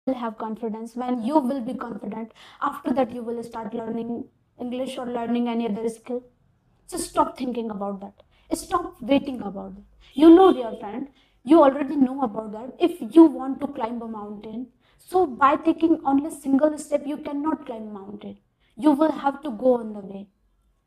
will have confidence, when you will be confident, after that you will start learning English or learning any other skill. So stop thinking about that. Stop waiting about that. You know, dear friend, you already know about that. If you want to climb a mountain, so by taking only a single step, you cannot climb a mountain. You will have to go on the way.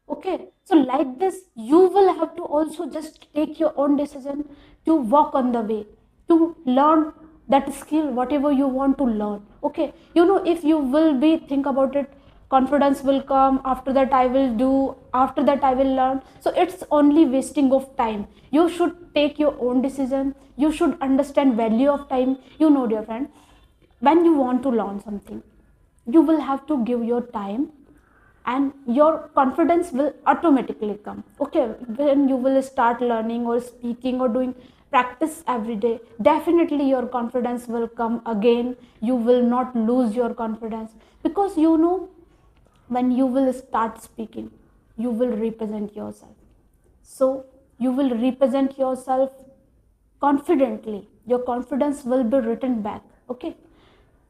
Okay, so like this, you will have to also just take your own decision to walk on the way, to learn that skill, whatever you want to learn. Okay, you know, if you will be think about it, confidence will come, after that I will do, after that I will learn. So it's only wasting of time. You should take your own decision. You should understand value of time. You know, dear friend, when you want to learn something, you will have to give your time, and your confidence will automatically come. Okay, when you will start learning or speaking or doing practice every day, definitely your confidence will come again. You will not lose your confidence, because you know, when you will start speaking, you will represent yourself. So you will represent yourself confidently. Your confidence will be written back. Okay,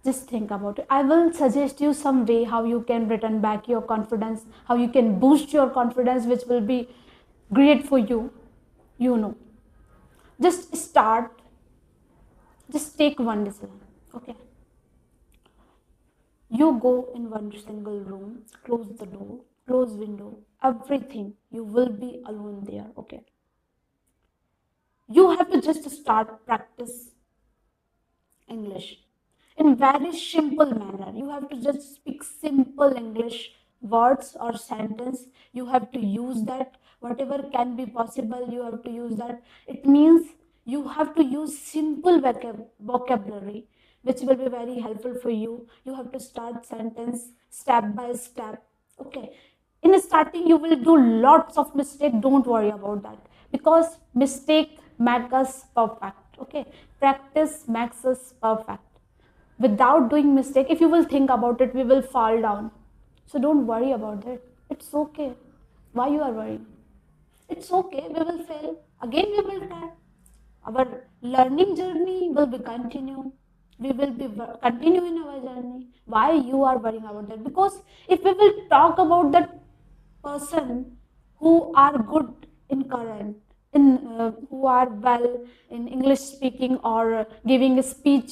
just think about it. I will suggest you some way how you can return back your confidence, how you can boost your confidence, which will be great for you. You know, just start, just take one decision. Okay, you go in one single room, close the door, close window, everything, you will be alone there. Okay, you have to just start practice English in very simple manner. You have to just speak simple English words or sentence. You have to use that, whatever can be possible, you have to use that. It means you have to use simple vocabulary, which will be very helpful for you. You have to start sentence step by step. Okay, in starting you will do lots of mistake. Don't worry about that, because mistake make us perfect. Okay, practice makes us perfect. Without doing mistake, if you will think about it, we will fall down. So don't worry about it. It's okay. Why you are worrying? It's okay, we will fail again, we will try. Our learning journey will be continue. We will be continue in our journey. Why you are worrying about that? Because if we will talk about that person who are good in current, in who are well in English speaking or giving a speech,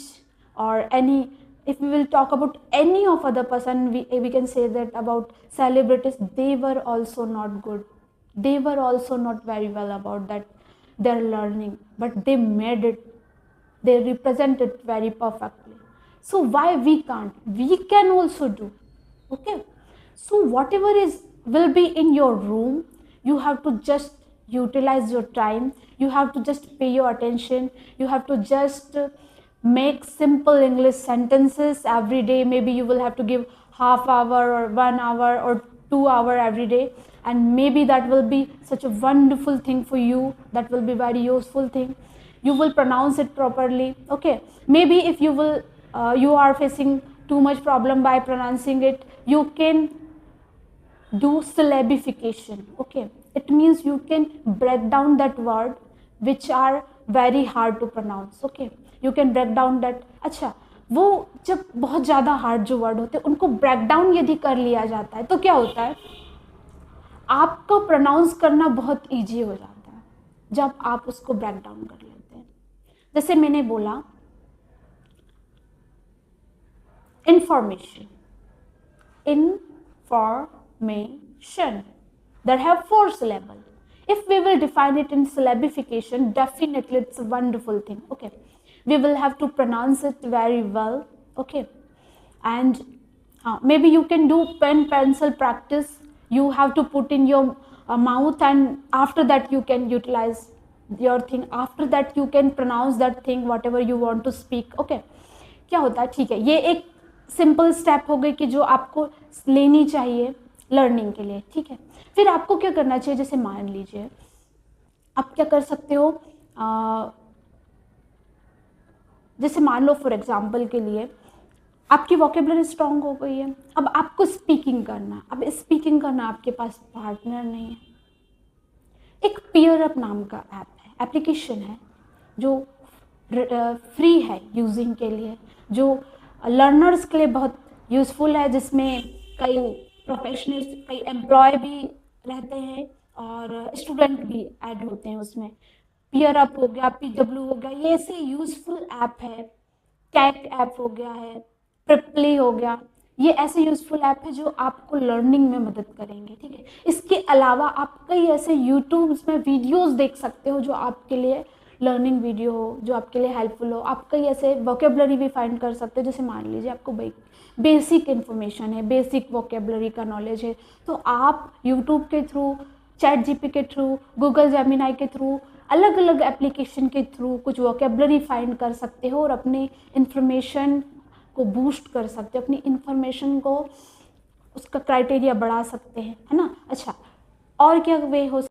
or any, if we will talk about any of other person, we can say that about celebrities, they were also not good. They were also not very well about that their learning, but they made it, they represent it very perfectly. So why we can't? We can also do. Okay, so whatever is will be in your room, you have to just utilize your time. You have to just pay your attention. You have to just make simple English sentences every day. Maybe you will have to give half hour or 1 hour or 2 hour every day, and maybe that will be such a wonderful thing for you. That will be very useful thing. You will pronounce it properly. Okay, maybe if you will you are facing too much problem by pronouncing it, you can do syllabification. Okay, it means you can break down that word which are very hard to pronounce. Okay, you can break down that. अच्छा, वो जब बहुत ज़्यादा hard जो word होते हैं उनको break down यदि कर लिया जाता है तो क्या होता है, आपको प्रोनाउंस करना बहुत इजी हो जाता है जब आप उसको ब्रेक डाउन कर लेते हैं. जैसे मैंने बोला, information, information, that have 4 syllables. If we will define it in syllabification, definitely it's a wonderful thing. Okay, we will have to pronounce it very well. Okay, and maybe you can do pen pencil practice. You have to put in your mouth, and after that you can utilize your thing. After that you can pronounce that thing whatever you want to speak. Okay, क्या होता है, ठीक है, ये एक simple step हो गई कि जो आपको लेनी चाहिए लर्निंग के लिए. ठीक है, फिर आपको क्या करना चाहिए, जैसे मान लीजिए आप क्या कर सकते हो, जैसे मान लो फॉर एग्जांपल के लिए आपकी वोकेबलरी स्ट्रांग हो गई है, अब आपको स्पीकिंग करना. अब स्पीकिंग करना आपके पास पार्टनर नहीं है. एक पीयर अप नाम का ऐप है, एप्लीकेशन है जो फ्री है यूजिंग के लिए, जो लर्नर्स के लिए बहुत यूज़फुल है, जिसमें कई प्रोफेशनल्स, कई एम्प्लॉय भी रहते हैं और स्टूडेंट भी ऐड होते हैं उसमें। पीयर अप हो गया, पीडब्ल्यू हो गया, ये ऐसे यूज़फुल ऐप है। कैट ऐप हो गया है, प्रिपली हो गया, ये ऐसे यूज़फुल ऐप है जो आपको लर्निंग में मदद करेंगे, ठीक है। इसके अलावा आप कई ऐसे यूट्यूब्स में वीडियोस देख सकते हो जो आपके लिए लर्निंग वीडियो हो, जो आपके लिए हेल्पफुल हो। आप कई ऐसे वोकेबलरी भी फाइंड कर सकते हो, जैसे मान लीजिए आपको बेसिक इन्फॉर्मेशन है, बेसिक वोकेबलरी का नॉलेज है, तो आप यूट्यूब के थ्रू, चैट जीपी के थ्रू, गूगल जेमिनाई के थ्रू, अलग अलग एप्लीकेशन के थ्रू कुछ वोकेबलरी फाइंड कर सकते हो और अपनी इन्फॉर्मेशन को बूस्ट कर सकते हो, अपनी इन्फॉर्मेशन को उसका क्राइटेरिया बढ़ा सकते हैं, है ना। अच्छा, और क्या वे हो